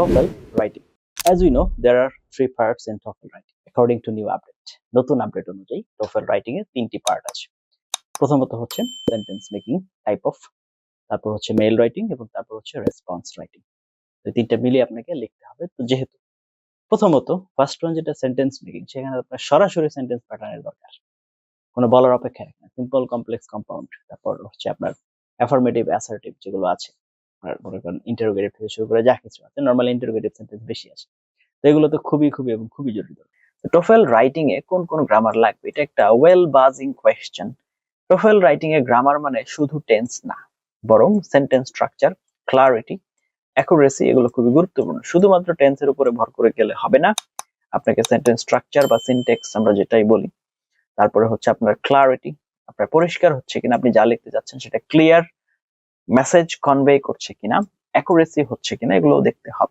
TOEFL writing. As we know, there are 3 parts in TOEFL writing according to new update. নতুন update অনুযায়ী TOEFL writing এর 3টি part আছে। প্রথমত হচ্ছে সেন্টেন্স মেকিং টাইপ অফ, তারপর হচ্ছে মেইল রাইটিং এবং তারপর হচ্ছে রেসপন্স রাইটিং। এই তিনটা মিলিয়ে আপনাকে লিখতে হবে। তো যেহেতু প্রথমত ফার্স্ট ওয়ান যেটা সেন্টেন্স মেকিং, সেখানে আপনার সরাসরি সেন্টেন্স প্যাটার্নের দরকার, কোনো বলার অপেক্ষা রাখে না। সিম্পল, কমপ্লেক্স, কম্পাউন্ড, তারপর হচ্ছে আপনার অ্যাফার্মেটিভ, অ্যাসার্টিভ যেগুলো আছে, আর মনে করেন ইন্টারোগেটিভ থেকে শুরু করে যা কিছু আছে, নরমালি ইন্টারোগেটিভ সেন্টেন্স বেশি আছে। তো এগুলো তো খুবই এবং খুবই জরুরি। তো TOEFL রাইটিং এ কোন কোন গ্রামার লাগবে, এটা একটা well বাজিং question. TOEFL writing a grammar মানে শুধু টেন্স না, বরং সেন্টেন্স স্ট্রাকচার, ক্লারিটি, অ্যাকুরেসি এগুলো খুবই গুরুত্বপূর্ণ। শুধুমাত্র টেন্সের উপরে ভর করে গেলে হবে না, আপনাকে সেন্টেন্স স্ট্রাকচার বা সিনট্যাক্স আমরা যেটাই বলি, তারপরে হচ্ছে আপনার ক্লারিটি, আপনার পরিষ্কার হচ্ছে কিনা, আপনি যা লিখতে যাচ্ছেন সেটা ক্লিয়ার মেসেজ কনভে করছে কিনা, অ্যাকুরেসি হচ্ছে কিনা, এগুলো দেখতে হবে।